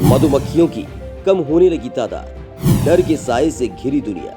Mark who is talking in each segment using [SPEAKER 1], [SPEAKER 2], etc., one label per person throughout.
[SPEAKER 1] मधुमक्खियों की कम होने लगी तादाद, डर के साए से घिरी दुनिया।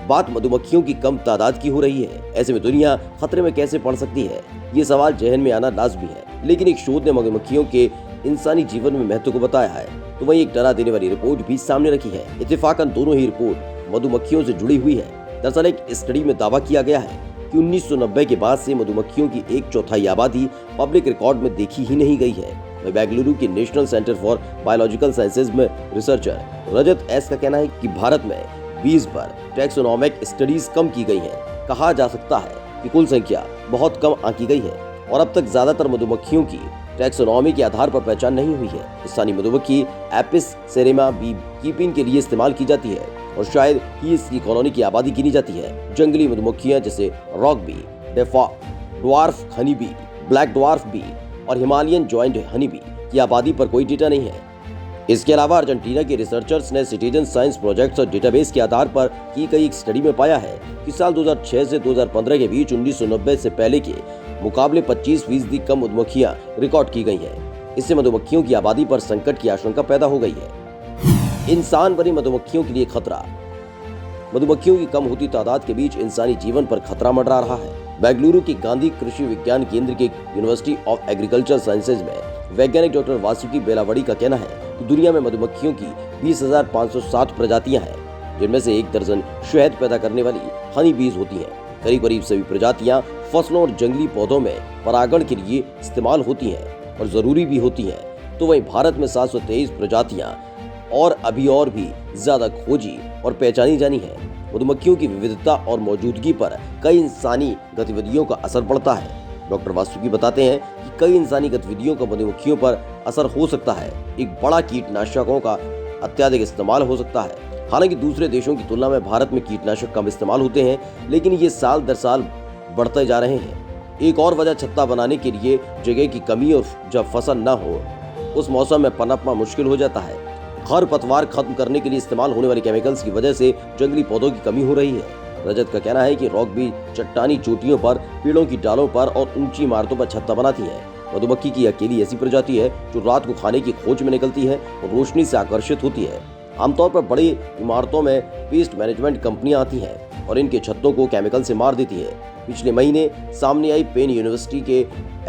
[SPEAKER 1] बात मधुमक्खियों की कम तादाद की हो रही है, ऐसे में दुनिया खतरे में कैसे पड़ सकती है, ये सवाल जहन में आना लाजमी है। लेकिन एक शोध ने मधुमक्खियों के इंसानी जीवन में महत्व को बताया है, तो वहीं एक डरा देने वाली रिपोर्ट भी सामने रखी है। इत्तेफाकन दोनों ही रिपोर्ट मधुमक्खियों से जुड़ी हुई है। दरअसल एक स्टडी में दावा किया गया है कि 1990 के बाद से मधुमक्खियों की 1/4 आबादी पब्लिक रिकॉर्ड में देखी ही नहीं गई है। बेंगलुरु के national centre for biological sciences में रिसर्चर रजत एस का कहना है कि भारत में 20 पर टैक्सोनॉमिक स्टडीज कम की गई हैं। कहा जा सकता है कि कुल संख्या बहुत कम आंकी गई है और अब तक ज्यादातर मधुमक्खियों की टैक्सोनॉमी के आधार पर पहचान नहीं हुई है। स्थानीय मधुमक्खी एपिस सेरेमा बी कीपिंग के लिए इस्तेमाल की जाती है और शायद ही इसकी कॉलोनी की आबादी गिनी जाती है। जंगली मधुमक्खियां जैसे rock bee, dwarf honey bee, black dwarf bee और हिमालयन जॉइंट हनी बी की आबादी पर कोई डेटा नहीं है। इसके अलावा अर्जेंटीना के रिसर्चर्स ने सिटीजन साइंस प्रोजेक्ट्स और डेटाबेस के आधार पर की गई एक स्टडी में पाया है कि साल 2006 से 2015 के बीच 1990 से पहले के मुकाबले 25% कम मधुमक्खियां रिकॉर्ड की गई हैं। इससे मधुमक्खियों की आबादी पर संकट की आशंका पैदा हो गई है। इंसान बनी मधुमक्खियों के लिए खतरा। मधुमक्खियों की कम होती तादाद के बीच इंसानी जीवन पर खतरा मंडरा रहा है। बेंगलुरु के गांधी कृषि विज्ञान केंद्र के यूनिवर्सिटी ऑफ एग्रीकल्चर साइंसेज में वैज्ञानिक डॉक्टर वासुकी बेलावड़ी का कहना है कि दुनिया में मधुमक्खियों की 20,560 प्रजातियां हैं, जिनमें से 1 दर्जन शहद पैदा करने वाली हनी बीज होती हैं। करीब सभी प्रजातियां फसलों और जंगली पौधों में परागण के लिए इस्तेमाल होती हैं और जरूरी भी होती हैं। तो वहीं भारत में 723 प्रजातियां और भी ज्यादा खोजी और पहचानी जानी है। मधुमक्खियों की विविधता और मौजूदगी पर कई इंसानी गतिविधियों का असर पड़ता है। डॉक्टर वासुकी बताते हैं कि कई इंसानी गतिविधियों का मधुमक्खियों पर असर हो सकता है। एक बड़ा कीटनाशकों का अत्यधिक इस्तेमाल हो सकता है। हालांकि दूसरे देशों की तुलना में भारत में कीटनाशक कम इस्तेमाल होते हैं, लेकिन ये साल दर साल बढ़ते जा रहे हैं। एक और वजह छत्ता बनाने के लिए जगह की कमी और जब फसल न हो उस मौसम में पनपना मुश्किल हो जाता है। खरपतवार खत्म करने के लिए इस्तेमाल होने वाले केमिकल्स की वजह से जंगली पौधों की कमी हो रही है। रजत का कहना है कि रॉक भी चट्टानी चोटियों पर, पेड़ों की डालों पर और ऊंची इमारतों पर छत्ता बनाती है। मधुमक्खी की अकेली ऐसी प्रजाति है जो रात को खाने की खोज में निकलती है और रोशनी से आकर्षित होती है। आमतौर पर बड़ी इमारतों में पेस्ट मैनेजमेंट कंपनियां आती हैं और इनके छत्तों को केमिकल से मार देती है। पिछले महीने सामने आई पेन यूनिवर्सिटी के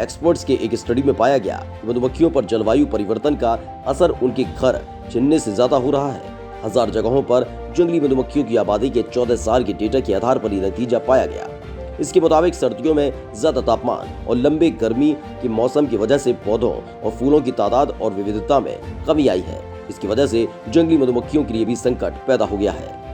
[SPEAKER 1] एक्सपर्ट्स के एक स्टडी में पाया गया कि मधुमक्खियों पर जलवायु परिवर्तन का असर उनके घर छिनने से ज्यादा हो रहा है। 1000 जगहों पर जंगली मधुमक्खियों की आबादी के 14 साल के डेटा के आधार पर यह नतीजा पाया गया। इसके मुताबिक सर्दियों में ज्यादा तापमान और लंबे गर्मी के मौसम की वजह से पौधों और फूलों की तादाद और विविधता में कमी आई है। इसकी वजह से जंगली मधुमक्खियों के लिए भी संकट पैदा हो गया है।